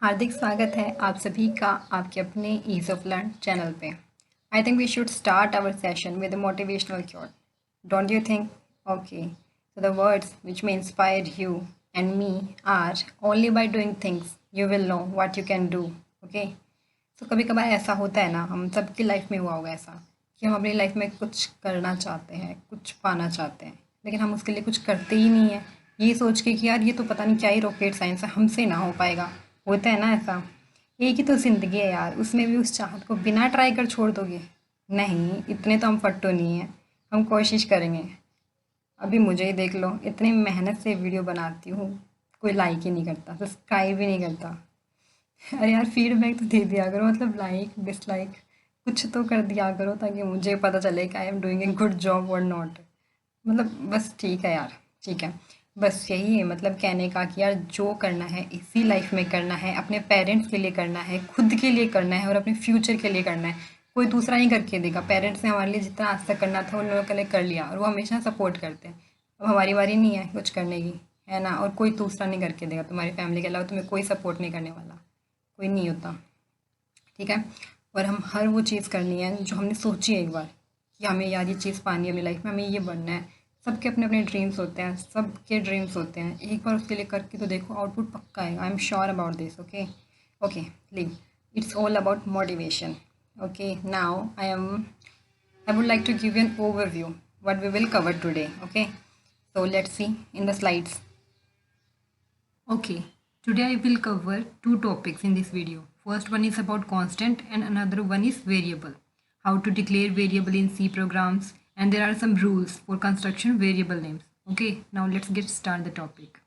हार्दिक स्वागत है आप सभी का आपके अपने ईज ऑफ लर्न चैनल पे। I think we should start our session with a motivational quote, don't you think? Okay, so the words which may inspire you and me are only by doing things you will know what you can do. Okay, so कभी कभार ऐसा होता है ना, हम सबकी life में हुआ होगा ऐसा कि हम अपनी लाइफ में कुछ करना चाहते हैं, कुछ पाना चाहते हैं, लेकिन हम उसके लिए कुछ करते ही नहीं है, ये सोच के कि यार ये तो पता नहीं क्या ही रॉकेट साइंस है, हमसे ना हो पाएगा। होता है ना ऐसा। एक ही तो ज़िंदगी है यार, उसमें भी उस चाहत को बिना ट्राई कर छोड़ दोगे? नहीं, इतने तो हम फट्टू नहीं हैं। हम कोशिश करेंगे। अभी मुझे ही देख लो, इतनी मेहनत से वीडियो बनाती हूँ, कोई लाइक ही नहीं करता, सब्सक्राइब भी नहीं करता। अरे यार, फीडबैक तो दे दिया करो, मतलब लाइक डिसलाइक कुछ तो कर दिया करो ताकि मुझे पता चले कि I am doing a good job और नॉट। मतलब बस ठीक है यार, ठीक है। बस यही है मतलब कहने का कि यार जो करना है इसी लाइफ में करना है, अपने पेरेंट्स के लिए करना है, खुद के लिए करना है और अपने फ्यूचर के लिए करना है। कोई दूसरा नहीं करके देगा। पेरेंट्स ने हमारे लिए जितना आज तक करना था उन लोगों के लिए कर लिया और वो हमेशा सपोर्ट करते हैं। अब हमारी बारी नहीं है कुछ करने की, है ना? और कोई दूसरा नहीं करके देगा, तुम्हारी फैमिली के अलावा तुम्हें कोई सपोर्ट नहीं करने वाला, कोई नहीं होता। ठीक है। और हम हर वो चीज़ करनी है जो हमने सोची है एक बार कि हमें यार ये चीज़ पानी है अपनी लाइफ में, हमें ये बनना है। सबके अपने अपने ड्रीम्स होते हैं, सबके ड्रीम्स होते हैं। एक बार उसके लिए करके तो देखो, आउटपुट पक्का आएगा। I am sure about this. Okay, okay, leave. It's all about motivation. Okay, now I would like to give you an overview what we will cover today. Okay, so let's see in the slides. Okay, today I will cover two topics in this video. First one is about constant and another one is variable. How to declare variable in C programs, and there are some rules for construction variable names. Okay, now let's get start the topic.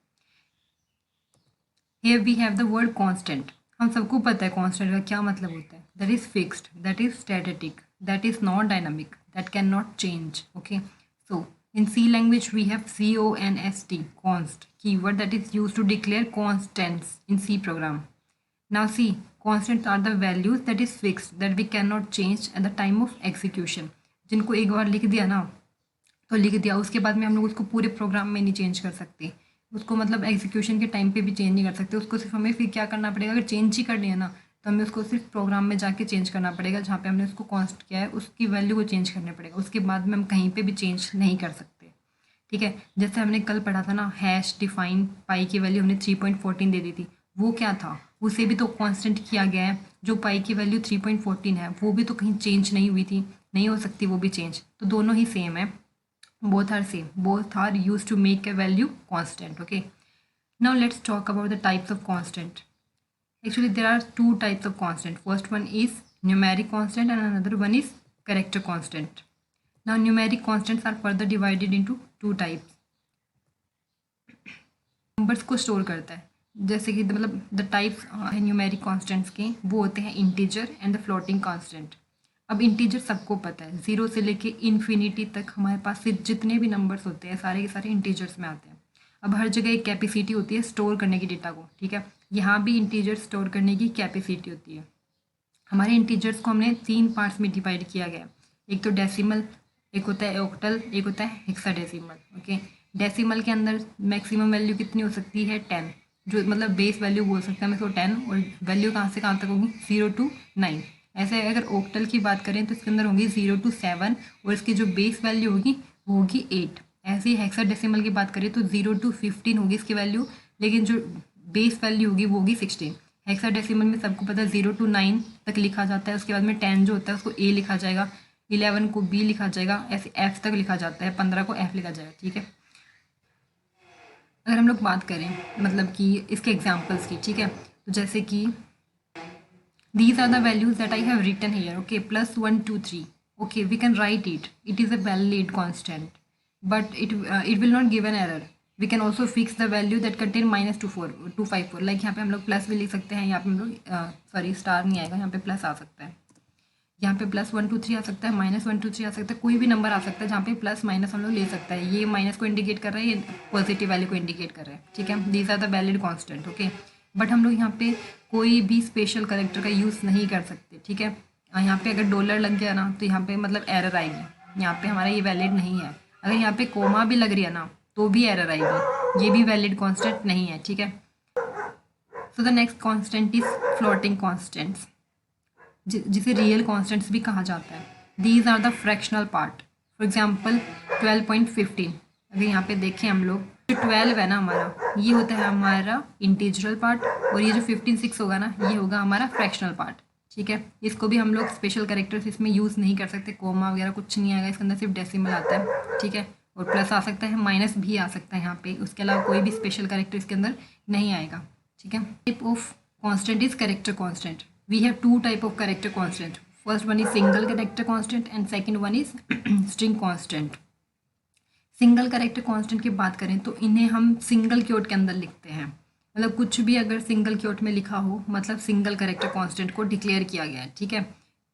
Here we have the word constant. हम सबको पता है constant का क्या मतलब होता है. That is fixed, that is static, that is not dynamic, that cannot change. Okay, so in C language we have const, const keyword that is used to declare constants in C program. Now see, constants are the values that is fixed, that we cannot change at the time of execution. जिनको एक बार लिख दिया ना तो लिख दिया, उसके बाद में हम लोग उसको पूरे प्रोग्राम में नहीं चेंज कर सकते। उसको मतलब एग्जीक्यूशन के टाइम पे भी चेंज नहीं कर सकते उसको। सिर्फ हमें फिर क्या करना पड़ेगा, अगर चेंज ही करनी है ना तो हमें उसको सिर्फ प्रोग्राम में जाके चेंज करना पड़ेगा, जहाँ पे हमने उसको कॉन्स्ट किया है उसकी वैल्यू को चेंज करना पड़ेगा। उसके बाद में हम कहीं पे भी चेंज नहीं कर सकते। ठीक है, जैसे हमने कल पढ़ा था ना, हैश डिफाइन पाई की वैल्यू हमने 3.14 दे दी थी। वो क्या था, उसे भी तो कांस्टेंट किया गया है। जो पाई की वैल्यू 3.14 है वो भी तो कहीं चेंज नहीं हुई थी, नहीं हो सकती वो भी चेंज। तो दोनों ही सेम है, both are same, both are used to make a value constant. Okay, now let's talk about the types of constant. Actually there are two types of constant. First one is numeric constant and another one is character constant. Now numeric constants are further divided into two types. Numbers को store करता है, जैसे कि मतलब the types numeric constants के वो होते हैं integer and the floating constant. अब इंटीजर सबको पता है, ज़ीरो से लेके इन्फिनिटी तक हमारे पास से जितने भी नंबर्स होते हैं सारे के सारे इंटीजर्स में आते हैं। अब हर जगह एक कैपेसिटी होती है स्टोर करने की डेटा को। ठीक है, यहाँ भी इंटीजर स्टोर करने की कैपेसिटी होती है। हमारे इंटीजर्स को हमने 3 पार्ट्स में डिवाइड किया गया है। एक तो डेसिमल, एक होता है ऑक्टल, एक होता है हेक्साडेसिमल। ओके, डेसिमल के अंदर मैक्सिमम वैल्यू कितनी हो सकती है 10, जो मतलब बेस वैल्यू बोल सकते हैं हम इसको 10। और वैल्यू कहाँ से कहाँ तक होगी 0 to 9। ऐसे अगर ऑक्टल की बात करें तो इसके अंदर होगी 0 to 7 और इसकी जो बेस वैल्यू होगी वो होगी 8। ऐसे ही हेक्साडेसिमल की बात करें तो 0 to 15 होगी इसकी वैल्यू, लेकिन जो बेस वैल्यू होगी वो होगी 16। हेक्साडेसिमल में सबको पता है 0 to 9 तक लिखा जाता है, उसके बाद में 10 जो होता है उसको ए लिखा जाएगा, 11 को बी लिखा जाएगा, ऐसे एफ तक लिखा जाता है, 15 को एफ लिखा जाएगा। ठीक है, अगर हम लोग बात करें मतलब कि इसके एग्जाम्पल्स की, ठीक है, तो जैसे कि these are the values that I have written here. Okay, plus 1 2 3. Okay, we can write it, it is a valid constant, but it will not give an error. We can also fix the value that contain minus 254 like यहाँ पे हम लोग plus भी लिख सकते हैं, यहाँ पे हम लोग सॉरी स्टार नहीं आएगा, यहाँ पे प्लस आ सकता है, यहाँ पे प्लस 1 2 3 आ सकता है, माइनस 1 2 3 आ सकता है, कोई भी नंबर आ सकता है जहाँ पे प्लस माइनस हम लोग ले सकता है। ये माइनस को इंडिकेट कर रहा है, ये पॉजिटिव वैल्यू को इंडिकेट कर रहा है। ठीक है, these are the valid constant. Okay, but हम लोग यहाँ पे कोई भी स्पेशल करेक्टर का यूज़ नहीं कर सकते। ठीक है, यहाँ पे अगर डॉलर लग गया ना तो यहाँ पे मतलब एरर आएगी, यहाँ पे हमारा ये वैलिड नहीं है। अगर यहाँ पे कोमा भी लग रही है ना तो भी एरर आएगी, ये भी वैलिड कॉन्स्टेंट नहीं है। ठीक है, so the next constant is floating constants, जिसे रियल कांस्टेंट्स भी कहा जाता है। These are the fractional part. For example 12.15, अगर यहाँ पे देखें हम लोग, जो 12 है ना हमारा, ये होता है हमारा इंटीजरल पार्ट, और ये जो 15/6 होगा ना, ये होगा हमारा फ्रैक्शनल पार्ट। ठीक है, इसको भी हम लोग स्पेशल कैरेक्टर्स इसमें यूज़ नहीं कर सकते, कोमा वगैरह कुछ नहीं आएगा इसके अंदर, सिर्फ डेसिमल आता है। ठीक है, और प्लस आ सकता है, माइनस भी आ सकता है यहाँ पे, उसके अलावा कोई भी स्पेशल कैरेक्टर इसके अंदर नहीं आएगा। ठीक है, type of constant is character constant. We have two type of character constant. First one is single character constant and second one is string constant. Single character constant की बात करें तो इन्हें हम सिंगल क्वोट के अंदर लिखते हैं, मतलब कुछ भी अगर सिंगल क्वोट में लिखा हो मतलब सिंगल कैरेक्टर कांस्टेंट को डिक्लेयर किया गया है। ठीक है,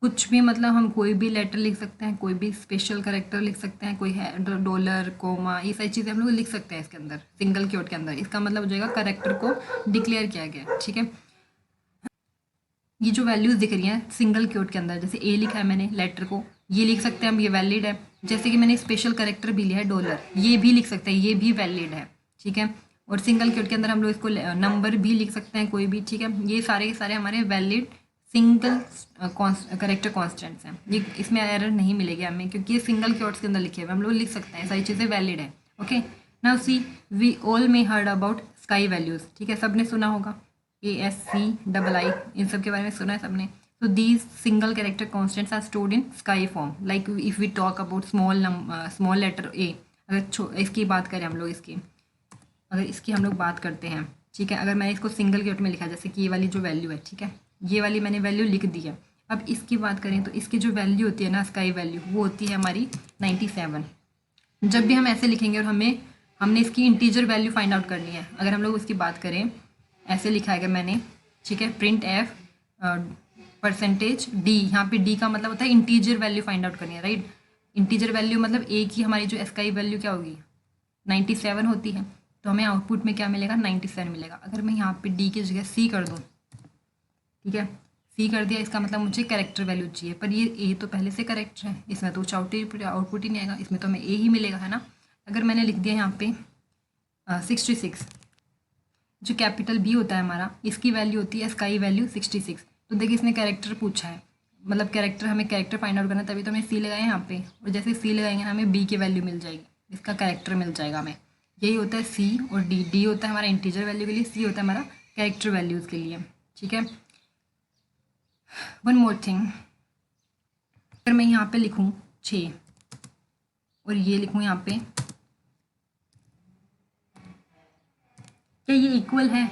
कुछ भी मतलब हम कोई भी लेटर लिख सकते हैं, कोई भी स्पेशल कैरेक्टर लिख सकते हैं, कोई है डॉलर, कोमा, ये सारी चीज़ें हम लोग लिख सकते हैं इसके अंदर, सिंगल क्वोट के अंदर। इसका मतलब हो जाएगा कैरेक्टर को डिक्लेयर किया गया। ठीक है, ये जो वैल्यूज़ दिख रही हैं सिंगल क्वोट के अंदर, जैसे ए लिखा है मैंने लेटर को, ये लिख सकते हैं हम, ये वैलिड है। जैसे कि मैंने स्पेशल कैरेक्टर भी लिया है डॉलर, ये भी लिख सकते हैं, ये भी वैलिड है। ठीक है, और सिंगल क्वोट के अंदर हम लोग इसको नंबर भी लिख सकते हैं कोई भी। ठीक है, ये सारे के सारे हमारे वैलिड सिंगल कैरेक्टर कॉन्स्टेंट्स हैं, ये इसमें एरर नहीं मिलेगी हमें, क्योंकि ये सिंगल क्वोट्स के अंदर लिखे हुए हम लोग लिख सकते हैं, सारी चीज़ें वैलिड है। Okay, now see we all may heard about ASCII values. ठीक है, सबने सुना होगा ASCII, इन सब के बारे में सुना है सबने। So these single character constants are stored in sky form. Like if we talk about small letter a, अगर इसकी बात करें हम लोग, अगर इसकी हम लोग बात करते हैं, ठीक है, अगर मैंने इसको सिंगल क्वोट में लिखा, जैसे कि ये वाली जो वैल्यू है, ठीक है, ये वाली मैंने वैल्यू लिख दी है। अब इसकी बात करें तो इसकी जो वैल्यू होती है ना, स्काई वैल्यू, वो होती है हमारी 97। जब भी हम ऐसे लिखेंगे और हमने इसकी इंटीजर वैल्यू फाइंड आउट करनी है, अगर हम लोग उसकी बात करें, ऐसे लिखा है मैंने, ठीक है, प्रिंट एफ %d, यहाँ पे d का मतलब होता है इंटीजर वैल्यू फाइंड आउट करनी है, राइट। इंटीजर वैल्यू मतलब a की हमारी जो स्काई वैल्यू क्या होगी, 97 होती है, तो हमें आउटपुट में क्या मिलेगा, 97 मिलेगा। अगर मैं यहाँ पे d की जगह c कर दूँ, ठीक है, c कर दिया, इसका मतलब मुझे कैरेक्टर वैल्यू चाहिए, पर ये a तो पहले से करेक्ट है, इसमें तो आउटपुट ही नहीं आएगा, इसमें तो हमें a ही मिलेगा, है ना। अगर मैंने लिख दिया यहाँ पे 66, जो कैपिटल B होता है हमारा, इसकी वैल्यू होती है स्काई वैल्यू 66। तो देखिए इसने कैरेक्टर पूछा है, मतलब कैरेक्टर, हमें कैरेक्टर फाइंड आउट करना है, तभी तो हमें C लगाए यहाँ पे, और जैसे C लगाएंगे ना हमें B की वैल्यू मिल जाएगी, इसका कैरेक्टर मिल जाएगा हमें। यही होता है C और D। D होता है हमारा इंटीजर वैल्यू के लिए, C होता है हमारा कैरेक्टर वैल्यूज़ के लिए। ठीक है, वन मोर थिंग, अगर मैं यहाँ पे लिखूँ 6 और ये लिखूँ यहाँ पे, क्या ये इक्वल है?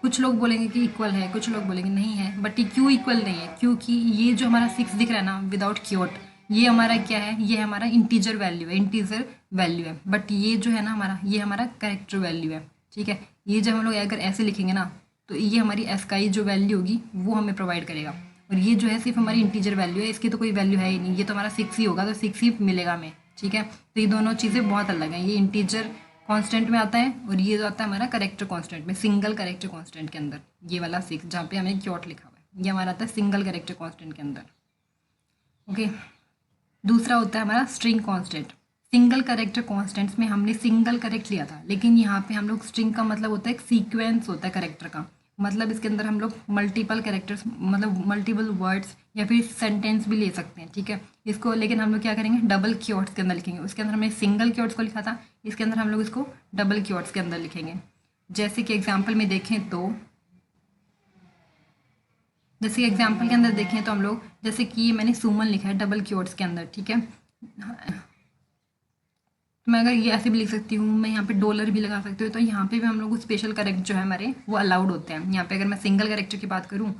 कुछ लोग बोलेंगे कि इक्वल है, कुछ लोग बोलेंगे नहीं है। बट ये क्यों इक्वल नहीं है? क्योंकि ये जो हमारा 6 दिख रहा है ना विदाउट क्वोट, ये हमारा क्या है, ये हमारा इंटीजर वैल्यू है, इंटीजर वैल्यू है। बट ये जो है ना हमारा, ये हमारा कैरेक्टर वैल्यू है। ठीक है, ये जब हम लोग अगर ऐसे लिखेंगे ना, तो ये हमारी स्काई जो वैल्यू होगी वो हमें प्रोवाइड करेगा, और ये जो है सिर्फ हमारी इंटीजर वैल्यू है, इसकी तो कोई वैल्यू है ही नहीं, ये तो हमारा 6 ही होगा, तो 6 ही मिलेगा हमें। ठीक है, तो ये दोनों चीज़ें बहुत अलग हैं, ये इंटीजर कांस्टेंट में आता है और ये जो आता है हमारा कैरेक्टर कांस्टेंट में, सिंगल कैरेक्टर कांस्टेंट के अंदर। ये वाला 6 जहाँ पे हमें क्वोट लिखा हुआ है, ये हमारा आता है सिंगल कैरेक्टर कांस्टेंट के अंदर। ओके, दूसरा होता है हमारा string constant. Single character constants में हमने सिंगल कैरेक्ट लिया था, लेकिन यहाँ पे हम लोग स्ट्रिंग का मतलब होता है एक सीक्वेंस होता है कैरेक्टर का, मतलब इसके अंदर हम लोग मल्टीपल कैरेक्टर्स, मतलब मल्टीपल वर्ड्स या फिर सेंटेंस भी ले सकते हैं। ठीक है, इसको लेकिन हम लोग क्या करेंगे, डबल क्वोट्स के अंदर लिखेंगे। उसके अंदर हमने सिंगल क्वोट्स को लिखा था, इसके अंदर हम लोग इसको डबल क्वोट्स के अंदर लिखेंगे। जैसे कि एग्जाम्पल में देखें तो, जैसे एग्जाम्पल के अंदर देखें तो हम लोग, जैसे कि मैंने सुमन लिखा है डबल क्वोट्स के अंदर, ठीक है, तो मैं अगर ये ऐसे भी लिख सकती हूँ, मैं यहाँ पे डॉलर भी लगा सकती हूँ, तो यहाँ पे भी हम लोग स्पेशल करेक्ट जो है हमारे वो अलाउड होते हैं। यहाँ पे अगर मैं सिंगल कैरेक्टर की बात करूँ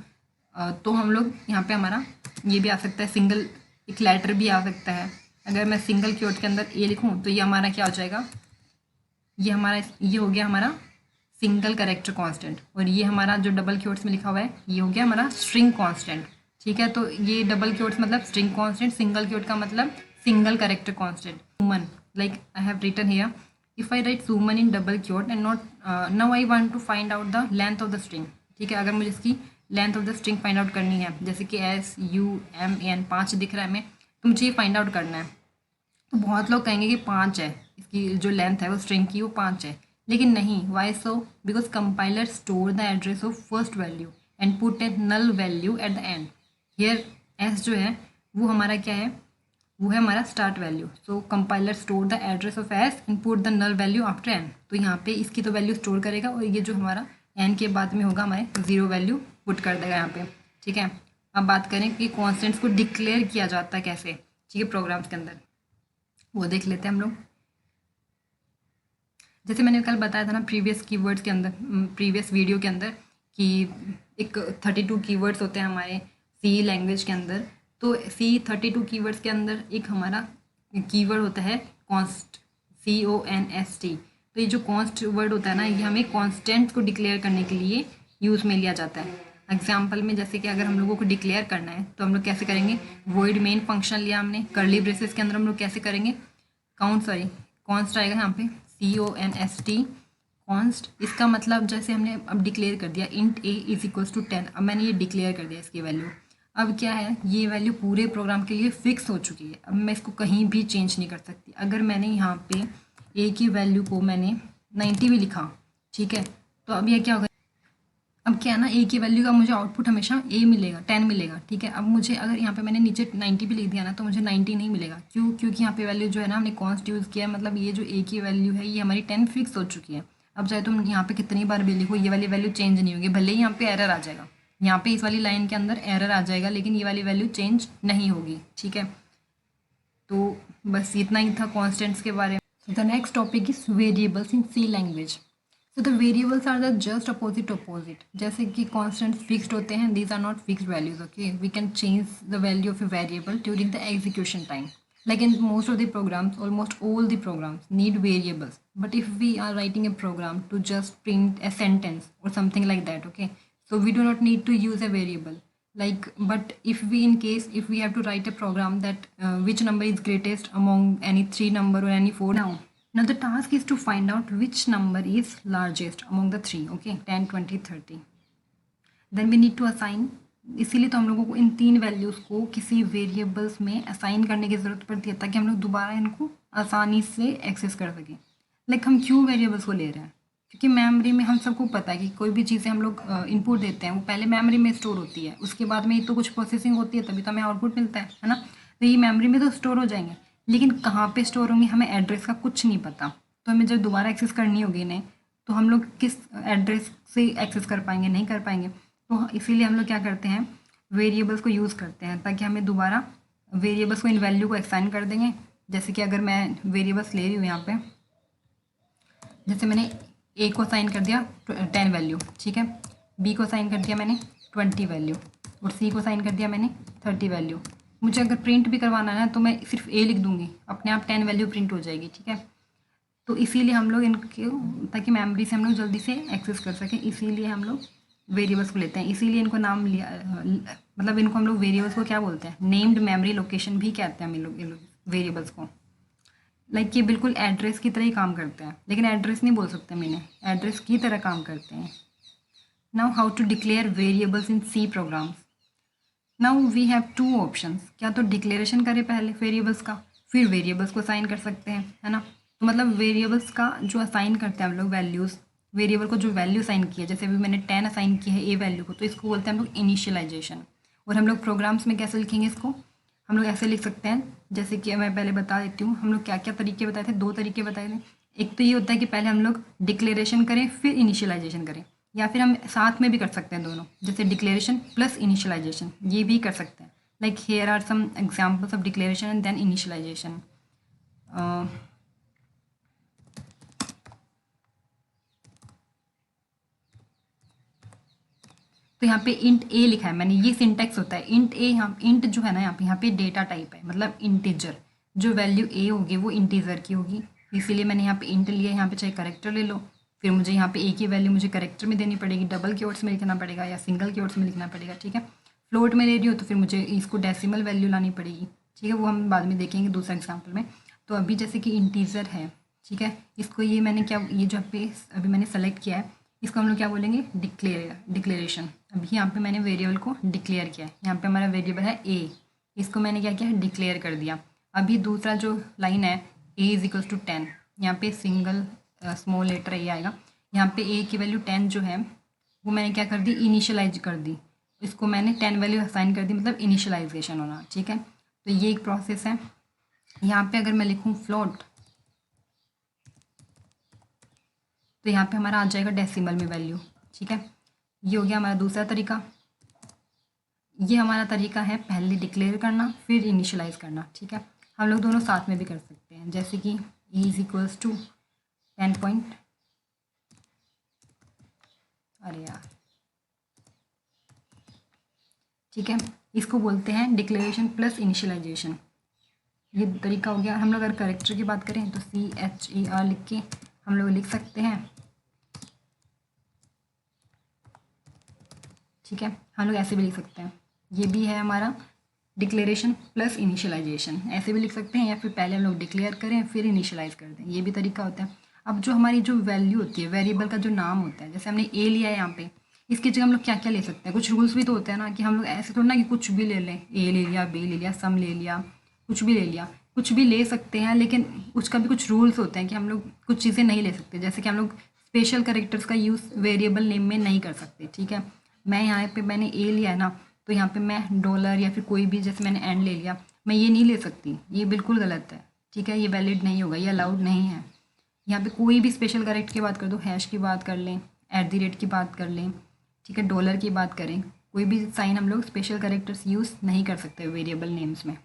तो हम लोग यहाँ पे हमारा ये भी आ सकता है, सिंगल एक लेटर भी आ सकता है। अगर मैं सिंगल क्वोट के अंदर ए लिखूँ तो ये हमारा क्या हो जाएगा, ये हो गया हमारा सिंगल कैरेक्टर कांस्टेंट, और ये हमारा जो डबल क्वोट्स में लिखा हुआ है ये हो गया हमारा स्ट्रिंग कांस्टेंट। ठीक है, तो ये डबल क्वोट्स मतलब स्ट्रिंग कांस्टेंट, सिंगल क्वोट का मतलब single character constant. Suman, like I have written here, if I write Suman in double quote and not now I want to find out the length of the string। ठीक है, अगर मुझे इसकी length of the string find out करनी है, जैसे कि SUMAN 5 दिख रहा है हमें, तो मुझे ये फाइंड आउट करना है। तो बहुत लोग कहेंगे कि 5 है, इसकी जो लेंथ है वो स्ट्रिंग की वो 5 है, लेकिन नहीं, why so? Because compiler store the address of first value and put a null value at the end. Here S जो है वो हमारा क्या है, वो है हमारा start value. So compiler store the address of S and put the null value after N. तो यहाँ पे इसकी तो वैल्यू स्टोर करेगा और ये जो हमारा एन के बाद में होगा हमारे जीरो वैल्यू पुट कर देगा यहाँ पे। ठीक है, अब बात करें कि कॉन्स्टेंट्स को डिक्लेयर किया जाता है कैसे, ठीक है, प्रोग्राम्स के अंदर, वो देख लेते हैं हम लोग। जैसे मैंने कल बताया था ना प्रीवियस कीवर्ड्स के अंदर, प्रीवियस वीडियो के अंदर, कि एक 32 कीवर्ड्स होते हैं हमारे सी लैंग्वेज के अंदर। तो सी 32 कीवर्ड्स के अंदर एक हमारा कीवर्ड होता है कॉन्स्ट, CONST। तो ये जो कॉन्स्ट वर्ड होता है ना, ये हमें कॉन्स्टेंट्स को डिक्लेयर करने के लिए यूज़ में लिया जाता है। एग्जाम्पल में जैसे कि अगर हम लोगों को डिक्लेयर करना है तो हम लोग कैसे करेंगे, वॉइड मेन फंक्शन लिया हमने, करली ब्रेसेस के अंदर हम लोग कैसे करेंगे, कॉन्स्ट आएगा यहाँ पे CONST, कॉन्स्ट। इसका मतलब जैसे हमने अब डिक्लेयर कर दिया int a is equals to 10। अब मैंने ये डिक्लेयर कर दिया इसकी वैल्यू। अब क्या है, ये वैल्यू पूरे प्रोग्राम के लिए फिक्स हो चुकी है। अब मैं इसको कहीं भी चेंज नहीं कर सकती। अगर मैंने यहाँ पे a की वैल्यू को मैंने 90 भी लिखा, ठीक है, तो अब ये क्या होगा, अब क्या है ना, a की वैल्यू का मुझे आउटपुट हमेशा a मिलेगा, 10 मिलेगा। ठीक है, अब मुझे अगर यहाँ पे मैंने नीचे 90 भी लिख दिया ना तो मुझे 90 नहीं मिलेगा। क्यों? क्योंकि यहाँ पे वैल्यू जो है ना हमने कॉन्स्ट यूज़ किया है, मतलब ये जो a की वैल्यू है ये हमारी 10 फिक्स हो चुकी है। अब चाहे तुम यहाँ पे कितनी बार भी लिखो ये वाली वैल्यू चेंज नहीं होगी, भले ही यहाँ पे एरर आ जाएगा, यहाँ पे इस वाली लाइन के अंदर एरर आ जाएगा, लेकिन ये वाली वैल्यू चेंज नहीं होगी। ठीक है, तो बस इतना ही था कॉन्स्टेंट्स के बारे में। So the next topic is variables in C language. So the variables are the just opposite. जैसे कि constants fixed होते हैं, these are not fixed values. Okay, we can change the value of a variable during the execution time. Like in most of the programs, almost all the programs need variables. But if we are writing a program to just print a sentence or something like that, okay, so we do not need to use a variable. Like, but if we in case if we have to write a program that which number is greatest among any three number or any four, now the task is to find out which number is largest among the three, okay, 10 20 30, then we need to assign। इसीलिए तो हम लोगों को इन तीन values को किसी variables में assign करने की ज़रूरत पड़ती है ताकि हम लोग दोबारा इनको आसानी से एक्सेस कर सकें। लाइक हम क्यों वेरिएबल्स को ले रहे हैं, क्योंकि मेमोरी में हम सबको पता है कि कोई भी चीज़ें हम लोग इनपुट देते हैं वो पहले मेमोरी में स्टोर होती है, उसके बाद में तो कुछ प्रोसेसिंग होती है, तभी तो हमें आउटपुट मिलता है ना। तो ये मेमोरी में तो स्टोर हो जाएंगे, लेकिन कहाँ पे स्टोर होंगे हमें एड्रेस का कुछ नहीं पता। तो हमें जब दोबारा एक्सेस करनी होगी इन्हें तो हम लोग किस एड्रेस से एक्सेस कर पाएंगे, नहीं कर पाएंगे। तो इसीलिए हम लोग क्या करते हैं, वेरिएबल्स को यूज़ करते हैं ताकि हमें दोबारा वेरिएबल्स को इन वैल्यू को असाइन कर देंगे। जैसे कि अगर मैं वेरिएबल्स ले रही हूँ यहाँ पे, जैसे मैंने ए को साइन कर दिया 10 वैल्यू, ठीक है, बी को साइन कर दिया मैंने 20 वैल्यू और सी को साइन कर दिया मैंने 30 वैल्यू। मुझे अगर प्रिंट भी करवाना है तो मैं सिर्फ ए लिख दूंगी, अपने आप 10 वैल्यू प्रिंट हो जाएगी। ठीक है, तो इसीलिए हम लोग इनके ताकि मेमोरी से हम लोग जल्दी से एक्सेस कर सकें, इसीलिए हम लोग वेरिएबल्स को लेते हैं। इसीलिए इनको नाम लिया, मतलब इनको हम लोग वेरिएबल्स को क्या बोलते हैं, नेम्ड मेमोरी लोकेशन भी कहते हैं हम लोग वेरिएबल्स को। लाइक ये बिल्कुल एड्रेस की तरह ही काम करते हैं, लेकिन एड्रेस नहीं बोल सकते मैंने, एड्रेस की तरह काम करते हैं। Now how to declare variables in C programs. Now we have two options, क्या तो डिक्लेरेशन करें पहले वेरिएबल्स का, फिर वेरिएबल्स को असाइन कर सकते हैं, है ना। तो मतलब वेरिएबल्स का जो असाइन करते हैं हम लोग वैल्यूज़, वेरिएबल को जो वैल्यू असाइन की है, जैसे अभी मैंने 10 असाइन की है ए वैल्यू को, तो इसको बोलते हैं हम लोग इनिशियलाइजेशन। और हम लोग प्रोग्राम्स में कैसे लिखेंगे इसको, हम लोग ऐसे लिख सकते हैं, जैसे कि मैं पहले बता देती हूँ। हम लोग क्या क्या तरीके बताए थे, दो तरीके बताए थे। एक तो ये होता है कि पहले हम लोग डिक्लेरेशन करें फिर इनिशियलाइजेशन करें, या फिर हम साथ में भी कर सकते हैं दोनों, जैसे डिक्लेरेशन प्लस इनिशियलाइजेशन, ये भी कर सकते हैं। Like here are some examples of declaration and then initialisation. तो यहाँ पे इंट ए लिखा है मैंने, ये सिंटेक्स होता है इंट ए। यहाँ इंट जो है ना यहाँ पे डेटा टाइप है, मतलब इंटीजर, जो वैल्यू ए होगी वो इंटीजर की होगी, इसीलिए मैंने यहाँ पे इंट लिया। यहाँ पे चाहे करेक्टर ले लो, फिर मुझे यहाँ पे ए की वैल्यू मुझे करेक्टर में देनी पड़ेगी, डबल कीवर्ड्स में लिखना पड़ेगा या सिंगल कीवर्ड्स में लिखना पड़ेगा। ठीक है, फ्लोट में ले रही हो तो फिर मुझे इसको डेसिमल वैल्यू लानी पड़ेगी। ठीक है, वो हम बाद में देखेंगे दूसरा एग्जाम्पल में। तो अभी जैसे कि इंटीजर है, ठीक है, इसको ये मैंने क्या, ये जो पे अभी मैंने सेलेक्ट किया है, इसको हम लोग क्या बोलेंगे, डिक्लेरेशन। अभी यहाँ पे मैंने वेरिएबल को डिक्लेयर किया है, यहाँ पे हमारा वेरिएबल है ए, इसको मैंने क्या किया, डिक्लेयर कर दिया। अभी दूसरा जो लाइन है ए इज इक्वल्स टू 10, यहाँ पे सिंगल स्मॉल लेटर ए आएगा। यहाँ पे ए की वैल्यू 10 जो है वो मैंने क्या कर दी, इनिशियलाइज कर दी। इसको मैंने 10 वैल्यू असाइन कर दी, मतलब इनिशियलाइजेशन होना। ठीक है, तो ये एक प्रोसेस है। यहाँ पे अगर मैं लिखूँ फ्लोट, तो यहाँ पे हमारा आ जाएगा डेसिमल में वैल्यू। ठीक है, ये हो गया हमारा दूसरा तरीका। ये हमारा तरीका है पहले डिक्लेयर करना फिर इनिशियलाइज करना। ठीक है, हम लोग दोनों साथ में भी कर सकते हैं, जैसे कि E is equals to 10 point, अरे यार, ठीक है, इसको बोलते हैं डिक्लेरेशन प्लस इनिशियलाइजेशन। ये तरीका हो गया। हम लोग अगर करेक्टर की बात करें तो CHER लिख के हम लोग लिख सकते हैं। ठीक है, हम लोग ऐसे भी लिख सकते हैं, ये भी है हमारा डिक्लेरेशन प्लस इनिशियलाइजेशन। ऐसे भी लिख सकते हैं, या फिर पहले हम लोग डिक्लेयर करें फिर इनिशियलाइज कर दें, ये भी तरीका होता है। अब जो हमारी जो वैल्यू होती है, वेरिएबल का जो नाम होता है, जैसे हमने ए लिया है यहाँ पे, इसकी जगह हम लोग क्या क्या ले सकते हैं। कुछ रूल्स भी तो होते हैं ना, कि हम लोग ऐसे थोड़ा ना कि कुछ भी ले लें, ए ले लिया, बी ले लिया, सम ले लिया, कुछ भी ले लिया। कुछ भी ले सकते हैं, लेकिन उसका भी कुछ रूल्स होते हैं कि हम लोग कुछ चीज़ें नहीं ले सकते। जैसे कि हम लोग स्पेशल कैरेक्टर्स का यूज़ वेरिएबल नेम में नहीं कर सकते। ठीक है, मैं यहाँ पे मैंने ए लिया है ना, तो यहाँ पे मैं डॉलर या फिर कोई भी, जैसे मैंने एंड ले लिया, मैं ये नहीं ले सकती, ये बिल्कुल गलत है। ठीक है, ये वैलिड नहीं होगा, ये अलाउड नहीं है। यहाँ पे कोई भी स्पेशल करेक्ट की बात कर दो, हैश की बात कर लें, एट द रेट की बात कर लें, ठीक है, डॉलर की बात करें, कोई भी साइन हम लोग स्पेशल करेक्टर्स यूज़ नहीं कर सकते वेरिएबल नेम्स में।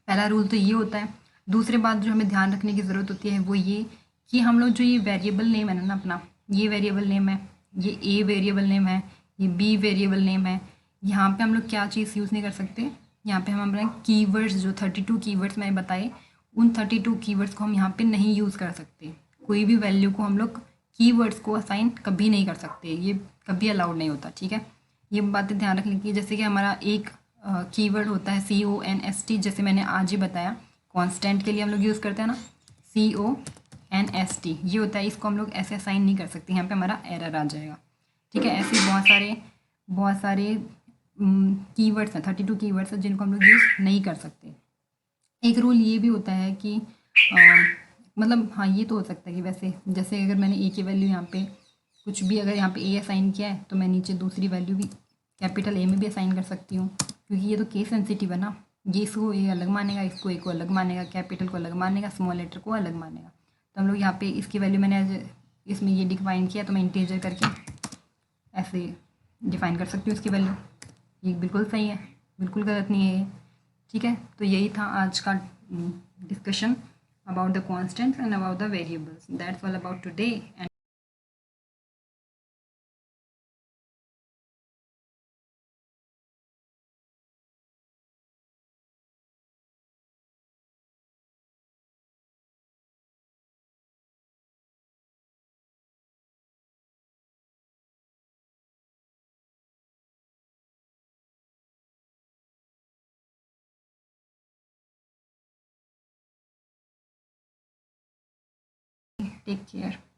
पहला रूल तो ये होता है। दूसरी बात जो हमें ध्यान रखने की ज़रूरत होती है वो ये, कि हम लोग जो ये वेरिएबल नेम है ना अपना, ये वेरिएबल नेम है, ये ए वेरिएबल नेम है, ये बी वेरिएबल नेम है, यहाँ पे हम लोग क्या चीज़ यूज़ नहीं कर सकते। यहाँ पे हम अपने कीवर्ड्स, जो 32 कीवर्ड्स मैंने बताए, उन 32 कीवर्ड्स को हम यहाँ पे नहीं यूज़ कर सकते। कोई भी वैल्यू को हम लोग कीवर्ड्स को असाइन कभी नहीं कर सकते, ये कभी अलाउड नहीं होता। ठीक है, ये बातें ध्यान रखने की। जैसे कि हमारा एक कीवर्ड होता है CONST, जैसे मैंने आज ही बताया, कांस्टेंट के लिए हम लोग यूज़ करते हैं ना, CONST, ये होता है, इसको हम लोग ऐसे असाइन नहीं कर सकते, यहाँ पे हमारा एरर आ जाएगा। ठीक है, ऐसे बहुत सारे कीवर्ड्स हैं, 32 कीवर्ड्स हैं जिनको हम लोग यूज़ नहीं कर सकते। एक रूल ये भी होता है कि मतलब हाँ, ये तो हो सकता है कि वैसे जैसे अगर मैंने ए की वैल्यू यहाँ पे कुछ भी, अगर यहाँ पे ए असाइन किया है, तो मैं नीचे दूसरी वैल्यू भी कैपिटल ए में भी असाइन कर सकती हूँ, क्योंकि ये तो केस सेंसिटिव है ना। ये इसको ए अलग मानेगा, इसको ए को अलग मानेगा, कैपिटल को अलग मानेगा, स्मॉल लेटर को अलग मानेगा। तो हम लोग यहाँ पे इसकी वैल्यू मैंने इसमें ये डिफाइन किया, तो मैं इंटीजर करके ऐसे डिफाइन कर सकती हूँ इसकी वैल्यू। ये बिल्कुल सही है, बिल्कुल गलत नहीं है ये। ठीक है, तो यही था आज का discussion about the constants and about the variables. That's all about today. And take care.